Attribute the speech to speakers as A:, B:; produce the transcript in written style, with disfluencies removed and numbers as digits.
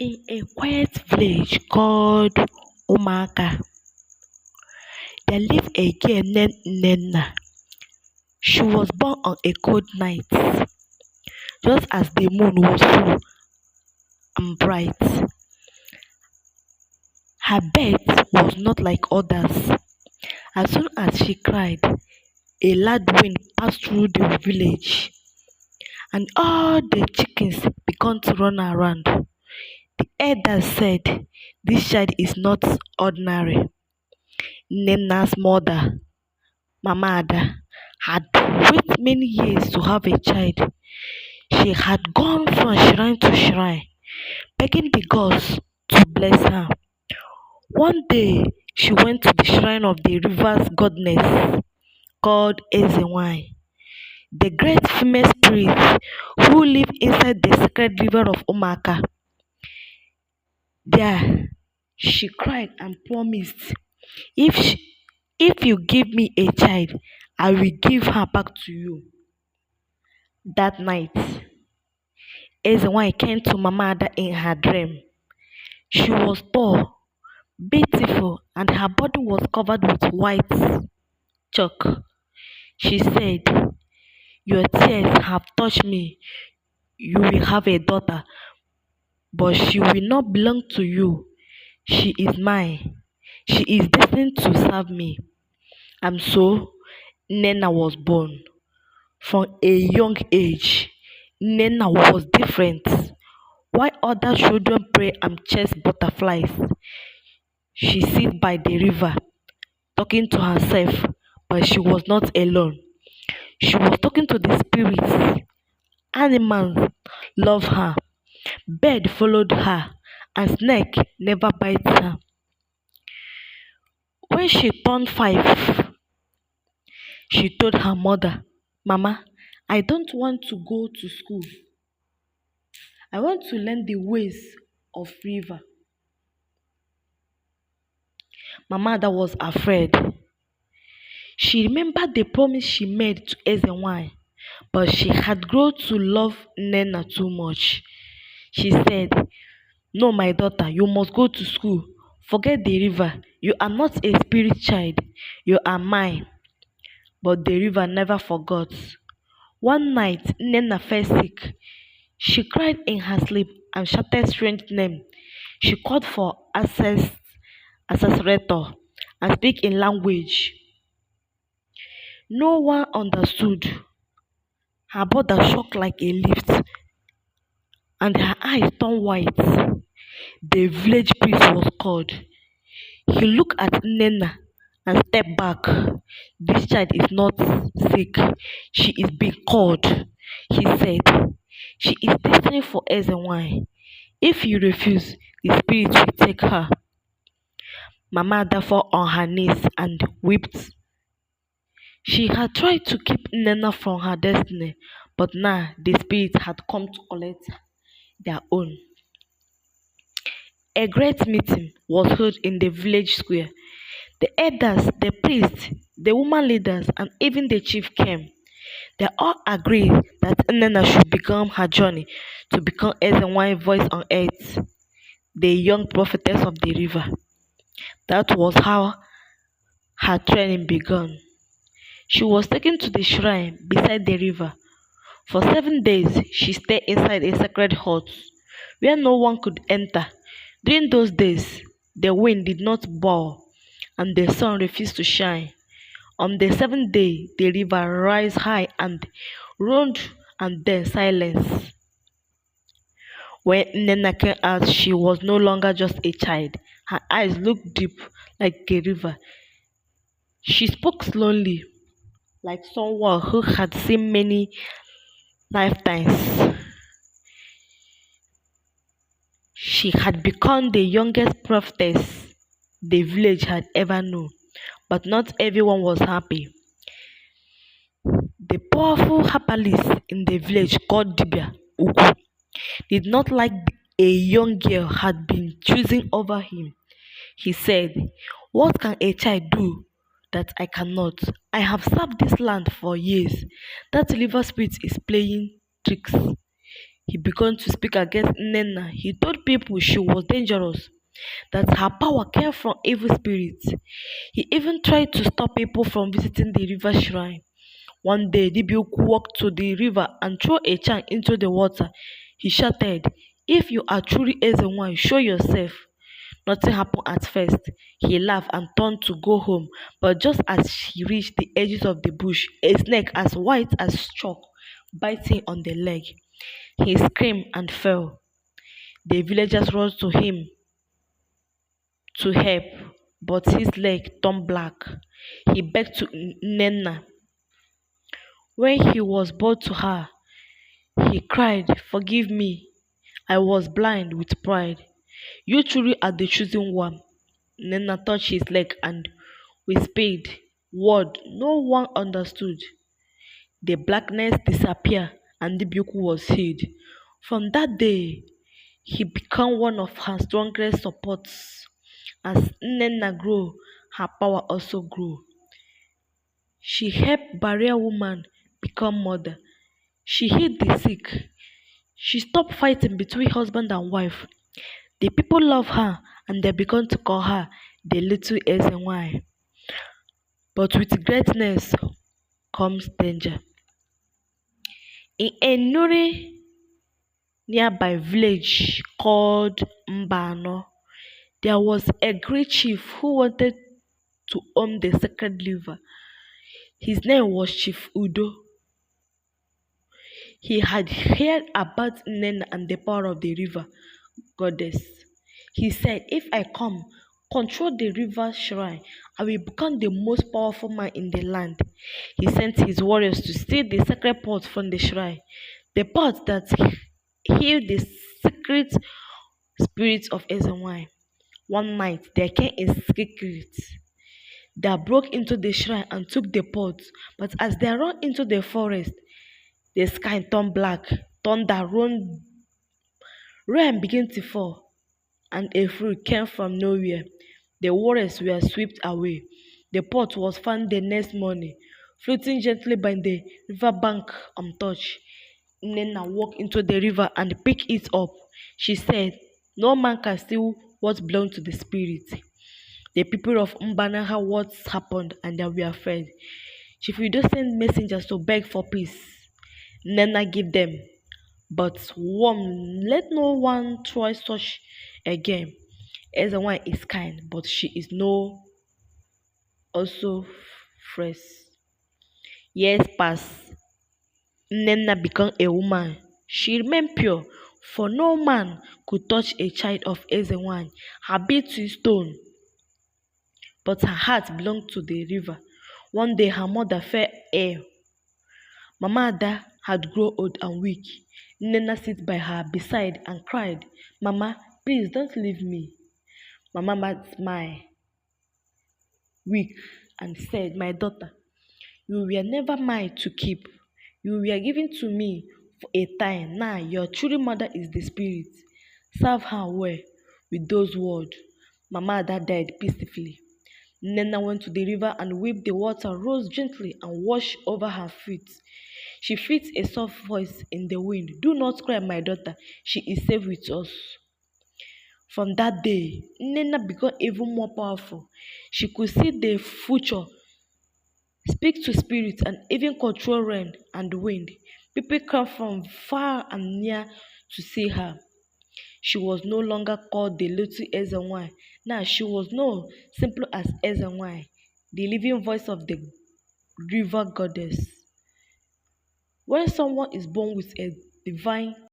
A: In a quiet village called Omaka, there lived a girl named Nena. She was born on a cold night, just as the moon was full and bright. Her birth was not like others. As soon as she cried, a loud wind passed through the village, and all the chickens began to run around. The elders said, "This child is not ordinary." Nena's mother, Mama Ada, had waited many years to have a child. She had gone from shrine to shrine, begging the gods to bless her. One day, she went to the shrine of the river's goddess called Ezenwayi, the great female spirit who lived inside the sacred river of Omaka. There, she cried and promised, if, she, if you give me a child, I will give her back to you. That night, Ezenwayi came to Mama Ada in her dream. She was tall, beautiful, and her body was covered with white chalk. She said, "Your tears have touched me. You will have a daughter, but she will not belong to you. She is mine. She is destined to serve me." And so, Nena was born. From a young age, Nena was different. While other children play and chase butterflies, she sits by the river talking to herself, but she was not alone. She was talking to the spirits. Animals loved her, bird followed her, and snake never bites her. When she turned 5, she told her mother, "Mama, I don't want to go to school. I want to learn the ways of river." Mama Ada was afraid. She remembered the promise she made to Ezenwayi, but she had grown to love Nena too much. She said, "No, my daughter, you must go to school. Forget the river. You are not a spirit child. You are mine." But the river never forgot. One night, Nena fell sick. She cried in her sleep and shouted strange name. She called for accessor and speak in language no one understood. Her body shook like a leaf and her eyes turned white. The village priest was called. He looked at Nena and stepped back. "This child is not sick. She is being called," he said. "She is destined for Ezenwayi. If you refuse, the spirit will take her." Mama Ada fell on her knees and wept. She had tried to keep Nena from her destiny, but now the spirit had come to collect their own. A great meeting was held in the village square. The elders, the priests, the woman leaders, and even the chief came. They all agreed that Nena should begin her journey to become Ezenwayi's voice on earth, the young prophetess of the river. That was how her training began. She was taken to the shrine beside the river. For 7 days, she stayed inside a sacred hut where no one could enter. During those days, the wind did not blow and the sun refused to shine. On the 7th day, the river rose high and roared, and then silence. When Nena came out, she was no longer just a child. Her eyes looked deep like a river. She spoke slowly, like someone who had seen many lifetimes. She had become the youngest prophetess the village had ever known, but not everyone was happy. The powerful herbalist in the village called Dibia Ugu did not like a young girl had been chosen over him. He said, "What can a child do that I cannot? I have served this land for years. That river spirit is playing tricks." He began to speak against Nena. He told people she was dangerous, that her power came from evil spirits. He even tried to stop people from visiting the river shrine. One day, Dibiuku walked to the river and threw a chant into the water. He shouted, "If you are truly Ezenwayi, show yourself." Nothing happened at first. He laughed and turned to go home, but just as he reached the edges of the bush, a snake as white as chalk bit him on the leg. He screamed and fell. The villagers rushed to him to help, but his leg turned black. He begged to Nena. When he was brought to her, he cried, "Forgive me. I was blind with pride. You truly are the chosen one." Nena touched his leg and whispered word no one understood. The blackness disappeared and the Dibiuku was healed. From that day, he became one of her strongest supports. As Nena grew, her power also grew. She helped barrier women become mother. She healed the sick. She stopped fighting between husband and wife. The people love her and they began to call her the little Ezenwayi. But with greatness comes danger. In a nearby village called Mbano, there was a great chief who wanted to own the sacred river. His name was Chief Udo. He had heard about Nena and the power of the river goddess. He said, "If I come, control the river shrine, I will become the most powerful man in the land." He sent his warriors to steal the sacred pot from the shrine, the pot that healed the secret spirits of Ezenwayi. One night, there came a secret that broke into the shrine and took the pot. But as they ran into the forest, the sky turned black, thunder, rain began to fall, and a flood came from nowhere. The warriors were swept away. The pot was found the next morning, floating gently by the river bank untouched. Nena walked into the river and picked it up. She said, "No man can steal what belongs to the spirit." The people of Mbana heard what happened and they were afraid. Chief Udo sent messengers to beg for peace. Nena gave them, but warned, "Let no one try such again. Ezenwayi is kind, but she is no also fresh." Years passed. Nena became a woman. She remained pure, for no man could touch a child of Ezenwayi. Her beads to stone, but her heart belonged to the river. One day her mother fell ill. Mama Ada had grown old and weak. Nena sat by her beside and cried, "Mama, please don't leave me." Mama smiled, weak, and said, "My daughter, you were never mine to keep. You were given to me for a time. Now your true mother is the spirit. Serve her well." With those words, Mama Ada died peacefully. Nena went to the river and whipped the water, rose gently, and washed over her feet. She felt a soft voice in the wind. "Do not cry, my daughter. She is safe with us." From that day, Nena became even more powerful. She could see the future, speak to spirits, and even control rain and wind. People come from far and near to see her. She was no longer called the little Ezenwayi. Now she was known simply as Ezenwayi, the living voice of the river goddess. When someone is born with a divine